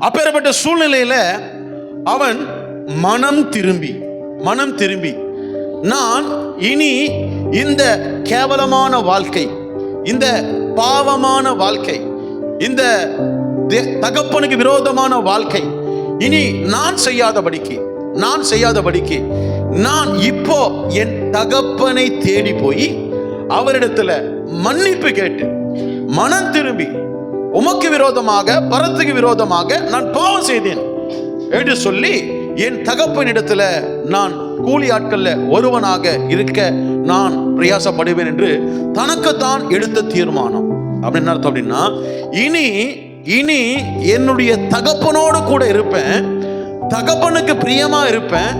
அப்பேற்பட்ட சூழ்நிலையில அவன் மனம் திரும்பி நான் இனி இந்த கேவலமான வாழ்க்கை, இந்த பாவமான வாழ்க்கை, இந்த தகப்பனுக்கு விரோதமான வாழ்க்கை இனி நான் செய்யாதபடிக்கு நான் இப்போ என் தகப்பனை தேடி போய் அவரிடத்துல மன்னிப்பு கேட்டு மனம் திரும்பி உமக்கு விரோதமாக, பரத்துக்கு விரோதமாக நான் பாவம் செய்தேன் என்று சொல்லி என் தகப்பனிடத்துல நான் கூலி ஆட்கள்ல ஒருவனாக இருக்க நான் பிரயாசப்படுவேன் என்று தனக்குத்தான் எடுத்த தீர்மானம். அப்படின்னு அர்த்தம் அப்படின்னா, இனி என்னுடைய தகப்பனோடு கூட இருப்பேன், தகப்பனுக்கு பிரியமா இருப்பேன்,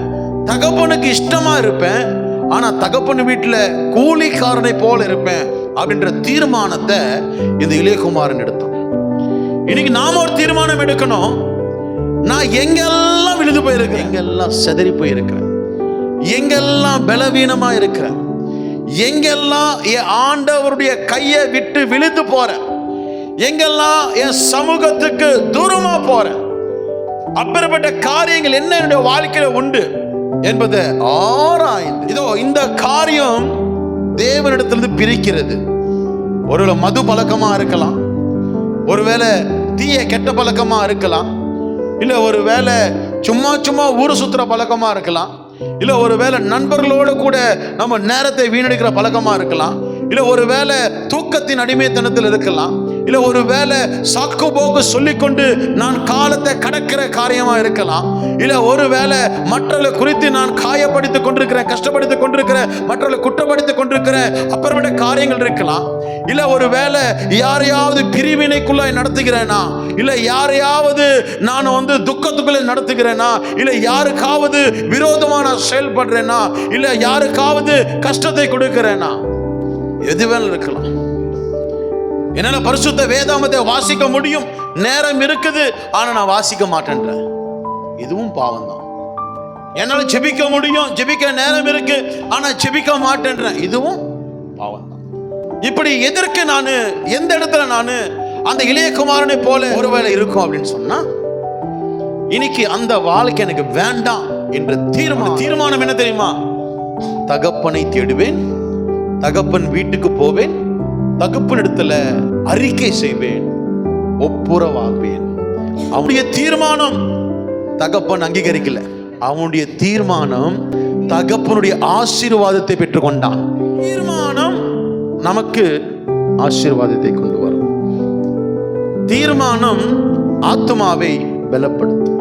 தகப்பனுக்கு இஷ்டமா இருப்பேன், ஆனா தகப்பன் வீட்டுல கூலிக்காரனை போல இருப்பேன் அப்படின்ற தீர்மானத்தை இந்த இளையகுமாரன் எடுத்தான். இன்னைக்கு நாம ஒரு தீர்மானம் எடுக்கணும். நான் எங்கெல்லாம் விழுந்து போயிருக்கிறேன், எங்கெல்லாம் செதறி போயிருக்கிறேன், எங்கெல்லாம் பலவீனமா இருக்கிறேன், எங்கெல்லாம் என் ஆண்டவருடைய கையை விட்டு விழுந்து போறேன், எங்கெல்லாம் என் சமூகத்துக்கு தூரமா போறேன், அப்பேற்பட்ட காரியங்கள் என்ன என்னுடைய வாழ்க்கையில உண்டு என்பதை ஆராய்ந்து, இதோ இந்த காரியம் தேவனிடத்திலிருந்து பிரிக்கிறது. ஒருவேளை மது பழக்கமா இருக்கலாம், ஒருவேளை தீய கெட்ட பழக்கமா இருக்கலாம், இல்ல ஒருவேளை சும்மா ஊரு சுத்துற பழக்கமா இருக்கலாம், இல்ல ஒருவேளை நண்பர்களோடு கூட நம்ம நேரத்தை வீணடிக்கிற பழக்கமா இருக்கலாம், இல்ல ஒருவேளை தூக்கத்தின் அடிமைத்தனத்தில் இருக்கலாம், இல்ல ஒருவேளை சாக்கு போக்கு சொல்லிக்கொண்டு நான் காலத்தை கடக்கிற காரியமா இருக்கலாம், இல்ல ஒருவேளை மற்றவர்களை குறித்து நான் காயப்படுத்திக் கொண்டிருக்கிறேன், கஷ்டப்படுத்திக் கொண்டிருக்கிறேன், மற்றவர்களை குற்றப்படுத்திக் கொண்டிருக்கிறேன், அப்புறமேட்ட காரியங்கள் இருக்கலாம், இல்ல ஒருவேளை யாரையாவது பிரிவினைக்குள்ளாய் நடத்துகிறேனா, இல்ல யாரையாவது நான் துக்கத்துக்குள்ள நடத்துகிறேனா, இல்ல யாருக்காவது விரோதமா நான் செயல்படுறேனா, இல்ல யாருக்காவது கஷ்டத்தை கொடுக்கிறேனா, எது வேணாலும் இருக்கலாம். என்னால பரிசுத்த வேதாகமத்தை வாசிக்க முடியும், நேரம் இருக்குது, ஆனா நான் வாசிக்க மாட்டேன்றேன், இதுவும் பாவம் தான். என்னால ஜெபிக்க முடியும், ஜெபிக்க நேரம் இருக்கு, ஆனா ஜெபிக்க மாட்டேன்றேன், இதுவும் பாவம் தான். இப்படி எதற்கு நானு, எந்த இடத்துல நானு அந்த இளையகுமாரனை போல ஒருவேளை இருக்கும் அப்படின்னு சொன்னா, இன்னைக்கு அந்த வாழ்க்கை எனக்கு வேண்டாம் என்ற தீர்மானம் என்ன தெரியுமா? தகப்பனை தேடுவேன், தகப்பன் வீட்டுக்கு போவேன், தகப்பனிடத்துல அறிக்கை செய்வேன், ஒப்புரவாகுவேன். அவனுடைய தீர்மானம் தகப்பன் அங்கீகரிக்கல, அவனுடைய தீர்மானம் தகப்பனுடைய ஆசீர்வாதத்தை பெற்றுக்கொண்டான். தீர்மானம் நமக்கு ஆசீர்வாதத்தை கொண்டு வரும். தீர்மானம் ஆத்துமாவை பலப்படுத்தும்.